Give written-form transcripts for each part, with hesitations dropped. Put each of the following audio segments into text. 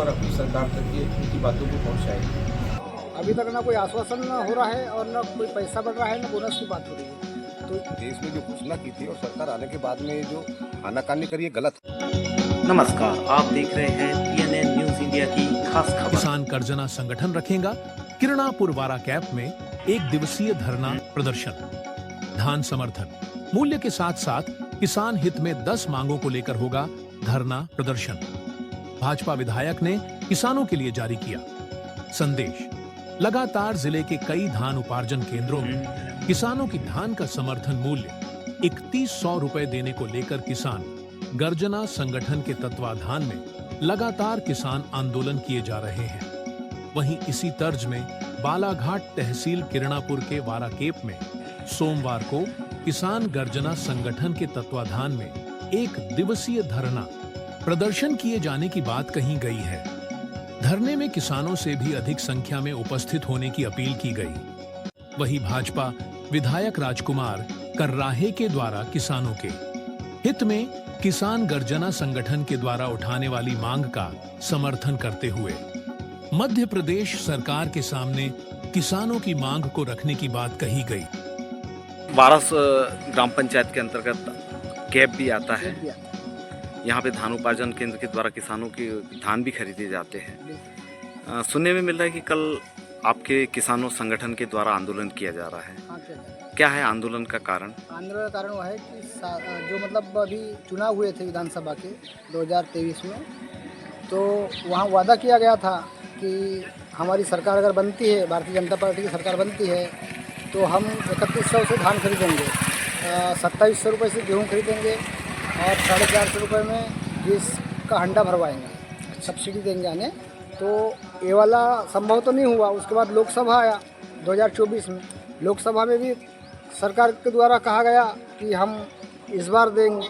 ऊपर अपनी सरकार तक ये उनकी बातों को पहुँचाएँ। अभी तक ना कोई आश्वासन हो रहा है और ना कोई पैसा बढ़ रहा है, ना बोनस की बात हो रही है। तो देश में जो घोषणा की थी और सरकार आने के बाद में ये जो आनाकानी करी है गलत है। नमस्कार, आप देख रहे हैं PNN न्यूज इंडिया की खास खबर। किसान गर्जना संगठन रखेगा किरणापुर वारा कैंप में 1 दिवसीय धरना प्रदर्शन। धान समर्थन मूल्य के साथ साथ किसान हित में 10 मांगों को लेकर होगा धरना प्रदर्शन। भाजपा विधायक ने किसानों के लिए जारी किया संदेश। लगातार जिले के कई धान उपार्जन केंद्रों में किसानों की धान का समर्थन मूल्य 3100 रुपए देने को लेकर किसान गर्जना संगठन के तत्वाधान में लगातार किसान आंदोलन किए जा रहे हैं। वहीं इसी तर्ज में बालाघाट तहसील किरणापुर के वाराकेप में सोमवार को किसान गर्जना संगठन के तत्वाधान में 1 दिवसीय धरना प्रदर्शन किए जाने की बात कही गई है। धरने में किसानों से भी अधिक संख्या में उपस्थित होने की अपील की गई। वहीं भाजपा विधायक राजकुमार कर्राहे के द्वारा किसानों के हित में किसान गर्जना संगठन के द्वारा उठाने वाली मांग का समर्थन करते हुए मध्य प्रदेश सरकार के सामने किसानों की मांग को रखने की बात कही गई। वारस ग्राम पंचायत के अंतर्गत कैप भी आता है। यहाँ पे धान उपार्जन केंद्र के द्वारा किसानों के धान भी खरीदे जाते हैं। सुनने में मिल रहा है कि कल आपके किसानों संगठन के द्वारा आंदोलन किया जा रहा है। हाँ, क्या है आंदोलन का कारण? आंदोलन का कारण वह है कि जो मतलब अभी चुनाव हुए थे विधानसभा के 2023 में, तो वहाँ वादा किया गया था कि हमारी सरकार अगर बनती है, भारतीय जनता पार्टी की सरकार बनती है, तो हम 3100 से धान खरीदेंगे, 2700 रुपये से गेहूँ खरीदेंगे और 450 रुपये में गैस का हंडा भरवाएंगे, सब्सिडी देंगे आने। तो ये वाला संभव तो नहीं हुआ। उसके बाद लोकसभा आया 2024 में। लोकसभा में भी सरकार के द्वारा कहा गया कि हम इस बार देंगे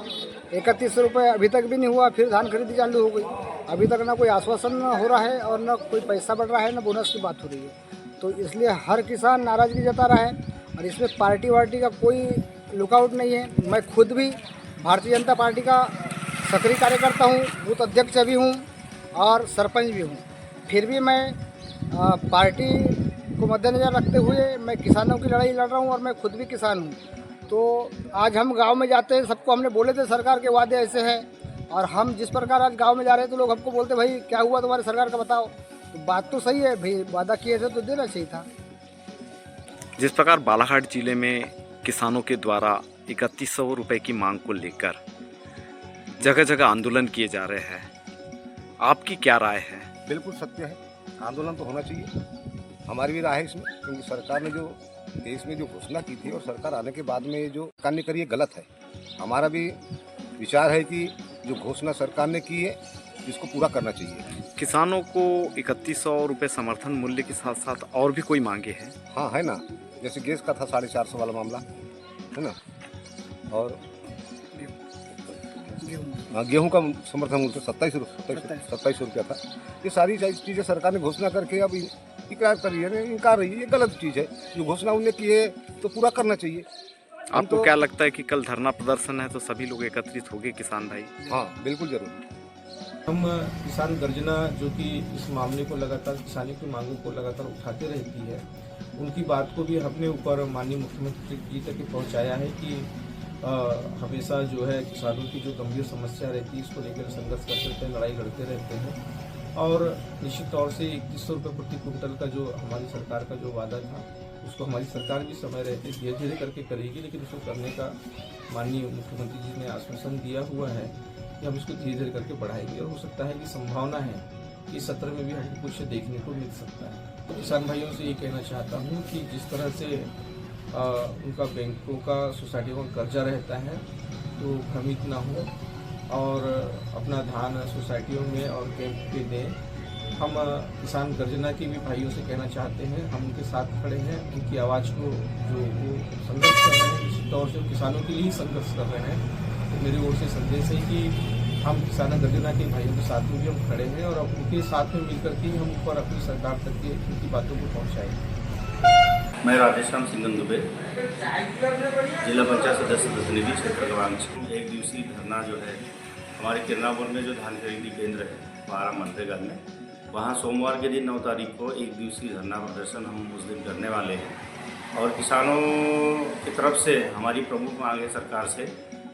3100 रुपये, अभी तक भी नहीं हुआ। फिर धान खरीदी चालू हो गई। अभी तक ना कोई आश्वासन हो रहा है और ना कोई पैसा बढ़ रहा है, ना बोनस की बात हो रही है। तो इसलिए हर किसान नाराज़गी जता रहा है और इसमें पार्टी वार्टी का कोई लुकआउट नहीं है। मैं खुद भी भारतीय जनता पार्टी का सक्रिय कार्यकर्ता हूँ, बूथ अध्यक्ष भी हूँ और सरपंच भी हूँ। फिर भी मैं पार्टी को मद्देनज़र रखते हुए मैं किसानों की लड़ाई लड़ रहा हूँ और मैं खुद भी किसान हूँ। तो आज हम गांव में जाते हैं, सबको हमने बोले थे सरकार के वादे ऐसे हैं, और हम जिस प्रकार आज गांव में जा रहे हैं तो लोग हमको बोलते भाई क्या हुआ तुम्हारी सरकार का बताओ। तो बात तो सही है भाई, वादा किए थे तो देना चाहिए था। जिस प्रकार बालाघाट जिले में किसानों के द्वारा 3100 रुपए की मांग को लेकर जगह जगह आंदोलन किए जा रहे हैं, आपकी क्या राय है? बिल्कुल सत्य है, आंदोलन तो होना चाहिए। हमारी भी राय है इसमें, क्योंकि सरकार ने जो देश में जो घोषणा की थी और सरकार आने के बाद में जो कार्य करी है गलत है। हमारा भी विचार है कि जो घोषणा सरकार ने की है इसको पूरा करना चाहिए। किसानों को 3100 रुपये समर्थन मूल्य के साथ साथ और भी कोई मांगे हैं? हाँ है ना, जैसे गैस का था 450 वाला मामला है ना, और गेहूं का समर्थन मूल्य 2700 रुपया था। ये सारी चीज़ें सरकार ने घोषणा करके अब इकरार कर रही है, इनकार रही है। ये गलत चीज़ है। जो घोषणा उन्हें की है तो पूरा करना चाहिए। आपको तो क्या लगता है कि कल धरना प्रदर्शन है तो सभी लोग एकत्रित होंगे किसान भाई? हाँ बिल्कुल जरूर। हम किसान गर्जना जो कि इस मामले को लगातार किसानी की मांगों को लगातार उठाते रहती है, उनकी बात को भी हमने ऊपर माननीय मुख्यमंत्री जी तक पहुँचाया है कि हमेशा जो है किसानों की जो गंभीर समस्या रहती है इसको लेकर संघर्ष करते रहते हैं, लड़ाई लड़ते रहते हैं। और निश्चित तौर से 3100 रुपये प्रति क्विंटल का जो हमारी सरकार का जो वादा था उसको हमारी सरकार भी समय रहते धीरे धीरे करके करेगी, लेकिन उसको करने का माननीय मुख्यमंत्री जी ने आश्वासन दिया हुआ है कि हम इसको धीरे धीरे करके बढ़ाएंगे। और हो सकता है कि संभावना है कि सत्र में भी हमको कुछ देखने को मिल सकता है। तो किसान भाइयों से ये कहना चाहता हूँ कि जिस तरह से उनका बैंकों का, सोसाइटियों का कर्जा रहता है तो भ्रमित ना हो और अपना धान सोसाइटियों में और कैंप पे दें। हम किसान गर्जना के भी भाइयों से कहना चाहते हैं, हम उनके साथ खड़े हैं। उनकी आवाज़ को जो वो संघर्ष कर रहे हैं, निश्चित तौर से किसानों के लिए ही संघर्ष कर रहे हैं। तो मेरी ओर से संदेश है कि हम किसान गर्जना के भाइयों के साथ में भी हम खड़े हैं और उनके साथ में मिलकर के हम ऊपर अपनी सरकार तक की उनकी बातों को पहुँचाएंगे। मैं राधेश्याम सिंगन दुबे, जिला पंचायत सदस्य प्रतिनिधि क्षेत्र क्रमांक 1 दिवसीय धरना जो है हमारे किरणापुर में जो धान खरीदी केंद्र है 12 मनरेगा में। वहाँ सोमवार के दिन 9 तारीख को एक दिवसीय धरना प्रदर्शन हम उस दिन करने वाले हैं। और किसानों की तरफ से हमारी प्रमुख मांग है सरकार से,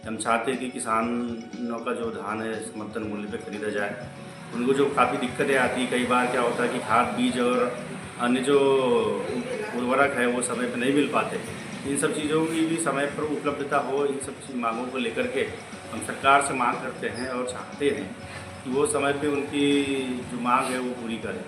हम चाहते हैं कि किसानों का जो धान है समर्थन मूल्य पे खरीदा जाए। उनको जो काफ़ी दिक्कतें आती, कई बार क्या होता है कि खाद बीज और अन्य जो उर्वरक है वो समय पर नहीं मिल पाते। इन सब चीज़ों की भी समय पर उपलब्धता हो, इन सब मांगों को लेकर के हम सरकार से मांग करते हैं और चाहते हैं कि वो समय पे उनकी जो मांग है वो पूरी करें।